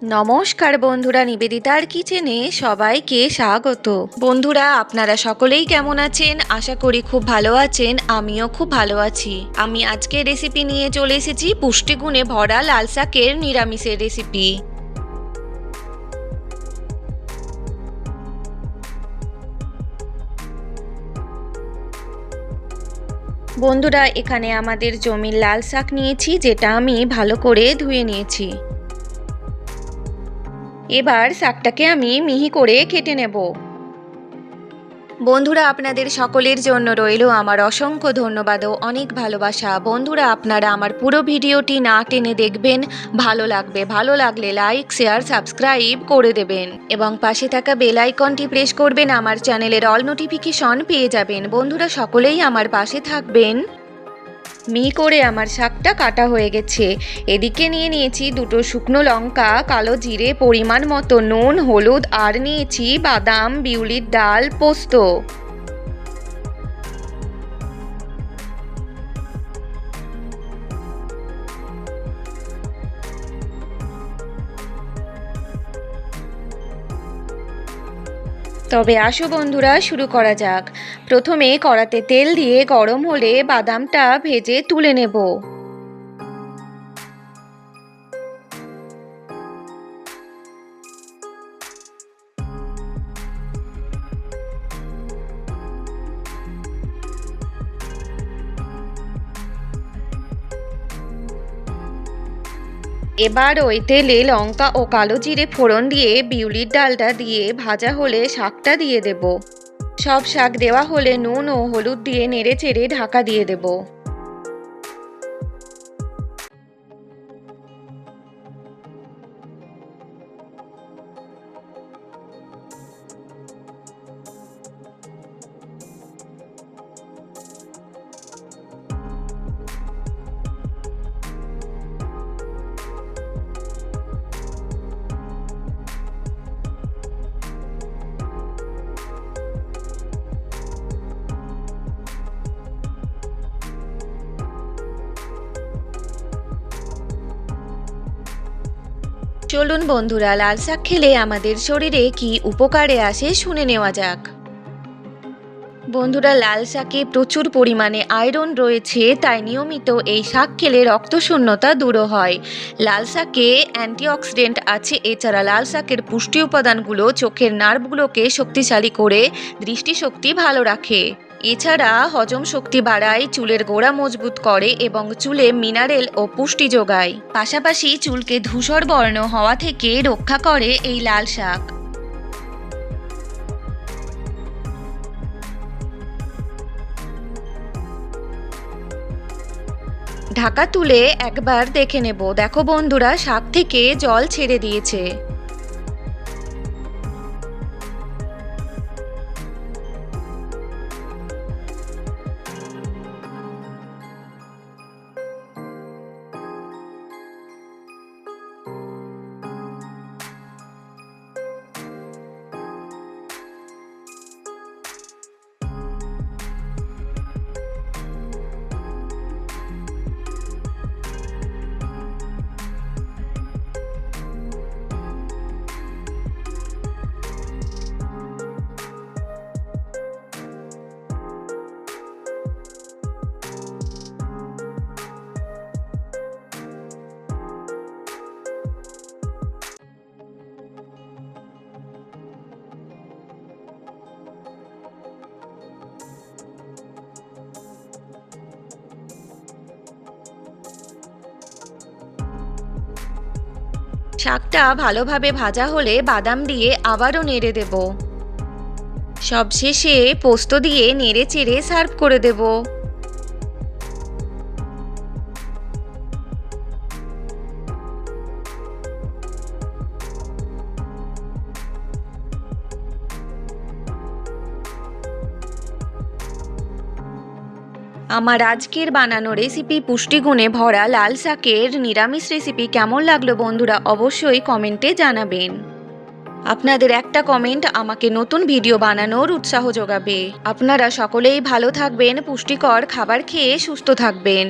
নমস্কার বন্ধুরা, নিবেদিতার কিচেনে সবাইকে স্বাগত। বন্ধুরা, আপনারা সকলেই কেমন আছেন? আশা করি খুব ভালো আছেন। আমিও খুব ভালো আছি। আমি আজকে রেসিপি নিয়ে চলে এসেছি পুষ্টিগুণে ভরা লাল শাকের নিরামিষের রেসিপি। বন্ধুরা, এখানে আমাদের জমির লাল শাক নিয়েছি, যেটা আমি ভালো করে ধুয়ে নিয়েছি। এবার শাকটাকে আমি মিহি করে কেটে নেব। বন্ধুরা, আপনাদের সকলের জন্য রইল আমার অসংখ্য ধন্যবাদ ও অনেক ভালোবাসা। বন্ধুরা, আপনারা আমার পুরো ভিডিওটি না টেনে দেখবেন, ভালো লাগবে। ভালো লাগলে লাইক, শেয়ার, সাবস্ক্রাইব করে দেবেন এবং পাশে থাকা বেল আইকনটি প্রেস করবেন। আমার চ্যানেলের অল নোটিফিকেশন পেয়ে যাবেন। বন্ধুরা, সকলেই আমার পাশে থাকবেন। মিহি করে আমার শাকটা কাটা হয়ে গেছে। এদিকে নিয়ে নিয়েছি দুটো শুকনো লঙ্কা, কালো জিরে, পরিমাণ মতো নুন, হলুদ, আর নিয়েছি বাদাম, বিউলির ডাল, পোস্ত। তবে আসো বন্ধুরা, শুরু করা যাক। প্রথমে কড়াতে তেল দিয়ে গরম হলে বাদামটা ভেজে তুলে নেব। এবার ওই তেলে লঙ্কা ও কালো জিরে ফোড়ন দিয়ে বিউলির ডালটা দিয়ে ভাজা হলে শাকটা দিয়ে দেব। সব শাক দেওয়া হলে নুন ও হলুদ দিয়ে নেড়ে চেড়ে ঢাকা দিয়ে দেব। চলুন বন্ধুরা, লাল শাক খেলে আমাদের শরীরে কি উপকারে আসে শুনে নেওয়া যাক। বন্ধুরা, লাল শাকে প্রচুর পরিমাণে আয়রন রয়েছে, তাই নিয়মিত এই শাক খেলে রক্তশূন্যতা দূর হয়। লাল শাকে অ্যান্টিঅক্সিডেন্ট আছে। এছাড়া লাল শাকের পুষ্টি উপাদানগুলো চোখের নার্ভগুলোকে শক্তিশালী করে দৃষ্টিশক্তি ভালো রাখে। এছাড়া হজম শক্তি বাড়ায়, চুলের গোড়া মজবুত করে এবং চুলে মিনারেল ও পুষ্টি যোগায়। পাশাপাশি চুলকে ধূসর বর্ণ হওয়া থেকে রক্ষা করে এই লাল শাক। ঢাকা তুলে একবার দেখে নেব। দেখো বন্ধুরা, শাক থেকে জল ছেড়ে দিয়েছে। শাকটা ভালোভাবে ভাজা হলে বাদাম দিয়ে আবারও নেড়ে দেব। সবশেষে পোস্ত দিয়ে নেড়ে চেড়ে সার্ভ করে দেব। আমার আজকের বানানো রেসিপি পুষ্টিগুণে ভরা লাল শাকের নিরামিষ রেসিপি কেমন লাগলো বন্ধুরা, অবশ্যই কমেন্টে জানাবেন। আপনাদের একটা কমেন্ট আমাকে নতুন ভিডিও বানানোর উৎসাহ যোগাবে। আপনারা সকলেই ভালো থাকবেন, পুষ্টিকর খাবার খেয়ে সুস্থ থাকবেন।